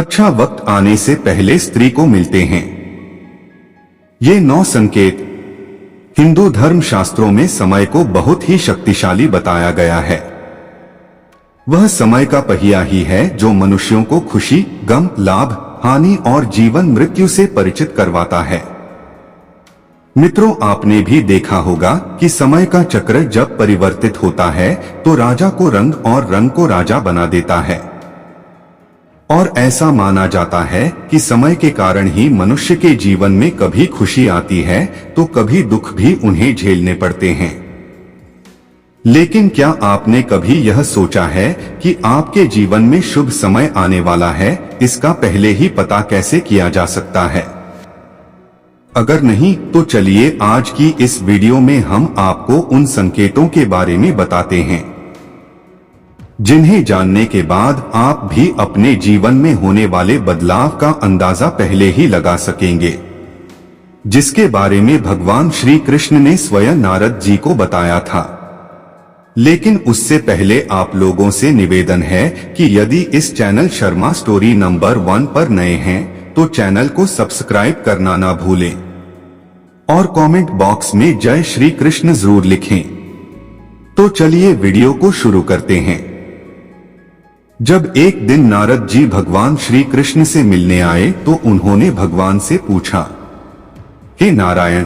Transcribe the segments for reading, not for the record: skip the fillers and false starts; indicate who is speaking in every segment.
Speaker 1: अच्छा वक्त आने से पहले स्त्री को मिलते हैं। ये 9 संकेत हिंदू धर्म शास्त्रों में समय को बहुत ही शक्तिशाली बताया गया है। वह समय का पहिया ही है जो मनुष्यों को खुशी, गम, लाभ, हानि और जीवन मृत्यु से परिचित करवाता है। मित्रों, आपने भी देखा होगा कि समय का चक्र जब परिवर्तित होता है तो राजा को रंग और रंग को राजा बना देता है। और ऐसा माना जाता है कि समय के कारण ही मनुष्य के जीवन में कभी खुशी आती है तो कभी दुख भी उन्हें झेलने पड़ते हैं। लेकिन क्या आपने कभी यह सोचा है कि आपके जीवन में शुभ समय आने वाला है, इसका पहले ही पता कैसे किया जा सकता है? अगर नहीं तो चलिए आज की इस वीडियो में हम आपको उन संकेतों के बारे में बताते हैं जिन्हें जानने के बाद आप भी अपने जीवन में होने वाले बदलाव का अंदाजा पहले ही लगा सकेंगे, जिसके बारे में भगवान श्री कृष्ण ने स्वयं नारद जी को बताया था। लेकिन उससे पहले आप लोगों से निवेदन है कि यदि इस चैनल शर्मा स्टोरी नंबर 1 पर नए हैं तो चैनल को सब्सक्राइब करना ना भूलें और कमेंट बॉक्स में जय श्री कृष्ण जरूर लिखें। तो चलिए वीडियो को शुरू करते हैं। जब एक दिन नारद जी भगवान श्री कृष्ण से मिलने आए तो उन्होंने भगवान से पूछा, हे नारायण,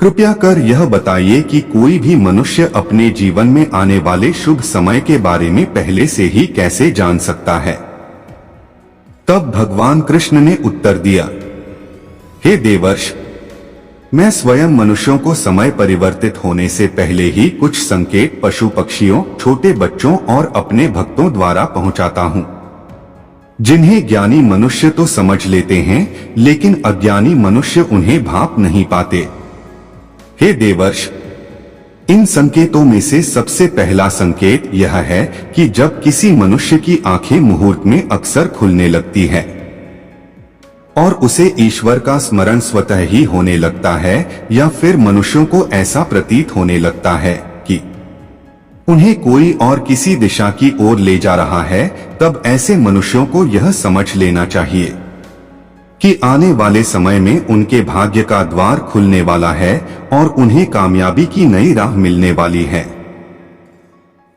Speaker 1: कृपया कर यह बताइए कि कोई भी मनुष्य अपने जीवन में आने वाले शुभ समय के बारे में पहले से ही कैसे जान सकता है? तब भगवान कृष्ण ने उत्तर दिया, हे देवर्ष, मैं स्वयं मनुष्यों को समय परिवर्तित होने से पहले ही कुछ संकेत पशु पक्षियों, छोटे बच्चों और अपने भक्तों द्वारा पहुंचाता हूं, जिन्हें ज्ञानी मनुष्य तो समझ लेते हैं लेकिन अज्ञानी मनुष्य उन्हें भांप नहीं पाते। हे देवर्ष, इन संकेतों में से सबसे पहला संकेत यह है कि जब किसी मनुष्य की आंखें मुहूर्त में अक्सर खुलने लगती है और उसे ईश्वर का स्मरण स्वतः ही होने लगता है, या फिर मनुष्यों को ऐसा प्रतीत होने लगता है कि उन्हें कोई और किसी दिशा की ओर ले जा रहा है, तब ऐसे मनुष्यों को यह समझ लेना चाहिए कि आने वाले समय में उनके भाग्य का द्वार खुलने वाला है और उन्हें कामयाबी की नई राह मिलने वाली है।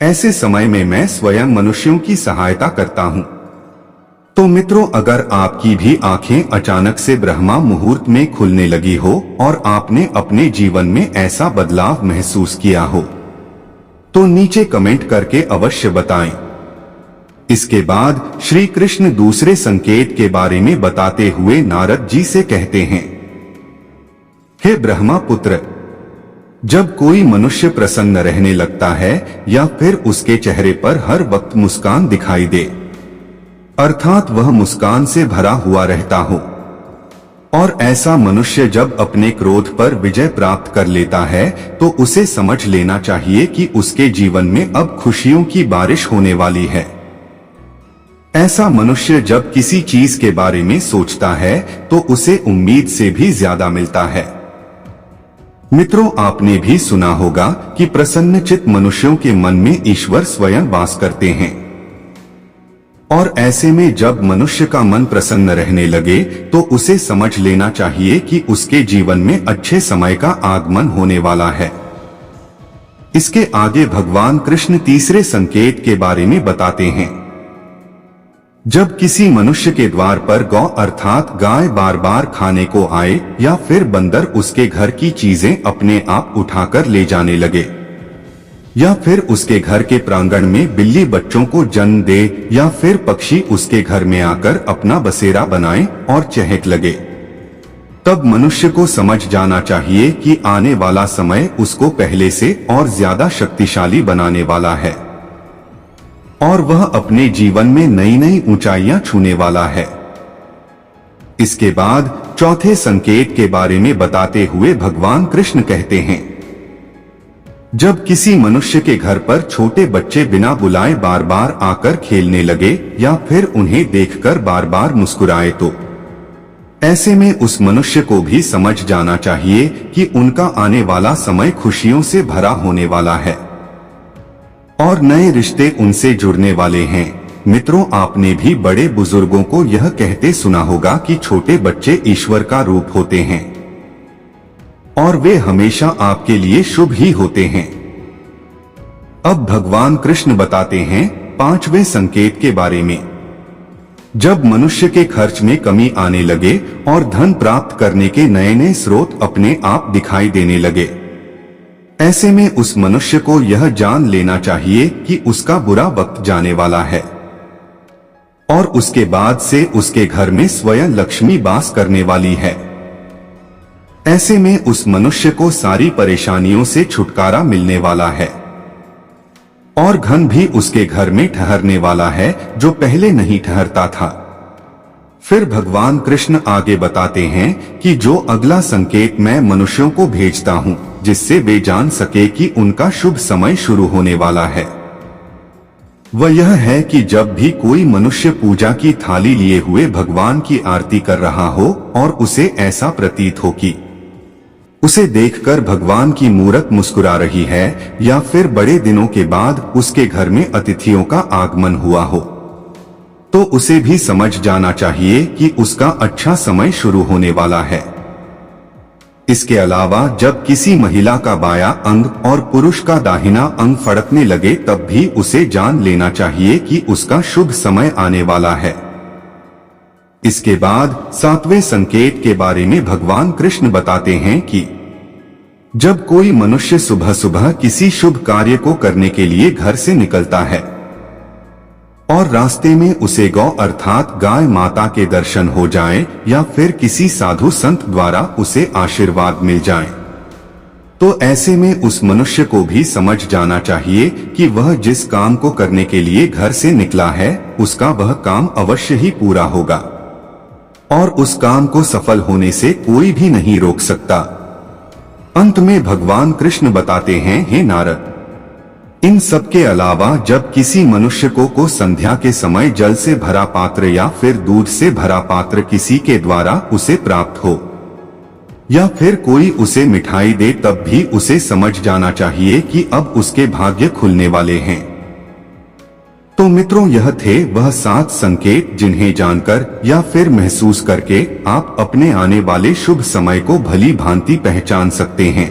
Speaker 1: ऐसे समय में मैं स्वयं मनुष्यों की सहायता करता हूं। तो मित्रों, अगर आपकी भी आंखें अचानक से ब्रह्मा मुहूर्त में खुलने लगी हो और आपने अपने जीवन में ऐसा बदलाव महसूस किया हो तो नीचे कमेंट करके अवश्य बताएं। इसके बाद श्री कृष्ण दूसरे संकेत के बारे में बताते हुए नारद जी से कहते हैं, हे ब्रह्मा पुत्र, जब कोई मनुष्य प्रसन्न रहने लगता है या फिर उसके चेहरे पर हर वक्त मुस्कान दिखाई दे, अर्थात वह मुस्कान से भरा हुआ रहता हो, और ऐसा मनुष्य जब अपने क्रोध पर विजय प्राप्त कर लेता है तो उसे समझ लेना चाहिए कि उसके जीवन में अब खुशियों की बारिश होने वाली है। ऐसा मनुष्य जब किसी चीज के बारे में सोचता है तो उसे उम्मीद से भी ज्यादा मिलता है। मित्रों, आपने भी सुना होगा कि प्रसन्नचित्त मनुष्यों के मन में ईश्वर स्वयं वास करते हैं, और ऐसे में जब मनुष्य का मन प्रसन्न रहने लगे तो उसे समझ लेना चाहिए कि उसके जीवन में अच्छे समय का आगमन होने वाला है। इसके आगे भगवान कृष्ण तीसरे संकेत के बारे में बताते हैं, जब किसी मनुष्य के द्वार पर गौ अर्थात गाय बार बार खाने को आए या फिर बंदर उसके घर की चीजें अपने आप उठाकर ले जाने लगे, या फिर उसके घर के प्रांगण में बिल्ली बच्चों को जन्म दे, या फिर पक्षी उसके घर में आकर अपना बसेरा बनाए और चहक लगे, तब मनुष्य को समझ जाना चाहिए कि आने वाला समय उसको पहले से और ज्यादा शक्तिशाली बनाने वाला है और वह अपने जीवन में नई नई ऊंचाइयां छूने वाला है। इसके बाद चौथे संकेत के बारे में बताते हुए भगवान कृष्ण कहते हैं, जब किसी मनुष्य के घर पर छोटे बच्चे बिना बुलाए बार बार आकर खेलने लगे या फिर उन्हें देखकर बार बार मुस्कुराए तो ऐसे में उस मनुष्य को भी समझ जाना चाहिए कि उनका आने वाला समय खुशियों से भरा होने वाला है और नए रिश्ते उनसे जुड़ने वाले हैं। मित्रों, आपने भी बड़े बुजुर्गों को यह कहते सुना होगा कि छोटे बच्चे ईश्वर का रूप होते हैं और वे हमेशा आपके लिए शुभ ही होते हैं। अब भगवान कृष्ण बताते हैं 5वें संकेत के बारे में। जब मनुष्य के खर्च में कमी आने लगे और धन प्राप्त करने के नए नए स्रोत अपने आप दिखाई देने लगे, ऐसे में उस मनुष्य को यह जान लेना चाहिए कि उसका बुरा वक्त जाने वाला है और उसके बाद से उसके घर में स्वयं लक्ष्मी वास करने वाली है। ऐसे में उस मनुष्य को सारी परेशानियों से छुटकारा मिलने वाला है और धन भी उसके घर में ठहरने वाला है जो पहले नहीं ठहरता था। फिर भगवान कृष्ण आगे बताते हैं कि जो अगला संकेत मैं मनुष्यों को भेजता हूं जिससे वे जान सके कि उनका शुभ समय शुरू होने वाला है, वह यह है कि जब भी कोई मनुष्य पूजा की थाली लिए हुए भगवान की आरती कर रहा हो और उसे ऐसा प्रतीत हो कि उसे देखकर भगवान की मूरत मुस्कुरा रही है या फिर बड़े दिनों के बाद उसके घर में अतिथियों का आगमन हुआ हो, तो उसे भी समझ जाना चाहिए कि उसका अच्छा समय शुरू होने वाला है। इसके अलावा जब किसी महिला का बायां अंग और पुरुष का दाहिना अंग फड़कने लगे तब भी उसे जान लेना चाहिए कि उसका शुभ समय आने वाला है। इसके बाद 7वें संकेत के बारे में भगवान कृष्ण बताते हैं कि जब कोई मनुष्य सुबह सुबह किसी शुभ कार्य को करने के लिए घर से निकलता है और रास्ते में उसे गौ अर्थात गाय माता के दर्शन हो जाएं या फिर किसी साधु संत द्वारा उसे आशीर्वाद मिल जाए, तो ऐसे में उस मनुष्य को भी समझ जाना चाहिए कि वह जिस काम को करने के लिए घर से निकला है उसका वह काम अवश्य ही पूरा होगा और उस काम को सफल होने से कोई भी नहीं रोक सकता। अंत में भगवान कृष्ण बताते हैं, हे नारद, इन सब के अलावा जब किसी मनुष्य को संध्या के समय जल से भरा पात्र या फिर दूध से भरा पात्र किसी के द्वारा उसे प्राप्त हो या फिर कोई उसे मिठाई दे तब भी उसे समझ जाना चाहिए कि अब उसके भाग्य खुलने वाले हैं। तो मित्रों, यह थे वह 7 संकेत जिन्हें जानकर या फिर महसूस करके आप अपने आने वाले शुभ समय को भली भांति पहचान सकते हैं।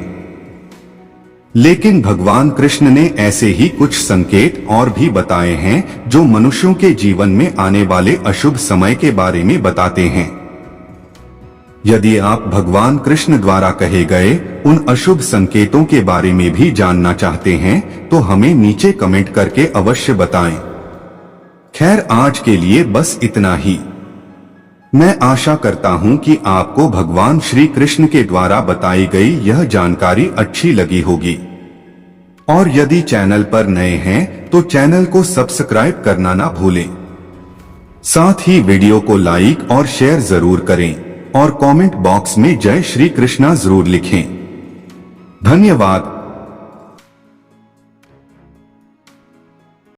Speaker 1: लेकिन भगवान कृष्ण ने ऐसे ही कुछ संकेत और भी बताए हैं जो मनुष्यों के जीवन में आने वाले अशुभ समय के बारे में बताते हैं। यदि आप भगवान कृष्ण द्वारा कहे गए उन अशुभ संकेतों के बारे में भी जानना चाहते हैं तो हमें नीचे कमेंट करके अवश्य बताएं। खैर, आज के लिए बस इतना ही। मैं आशा करता हूं कि आपको भगवान श्री कृष्ण के द्वारा बताई गई यह जानकारी अच्छी लगी होगी और यदि चैनल पर नए हैं तो चैनल को सब्सक्राइब करना ना भूलें। साथ ही वीडियो को लाइक और शेयर जरूर करें और कमेंट बॉक्स में जय श्री कृष्णा जरूर लिखें। धन्यवाद।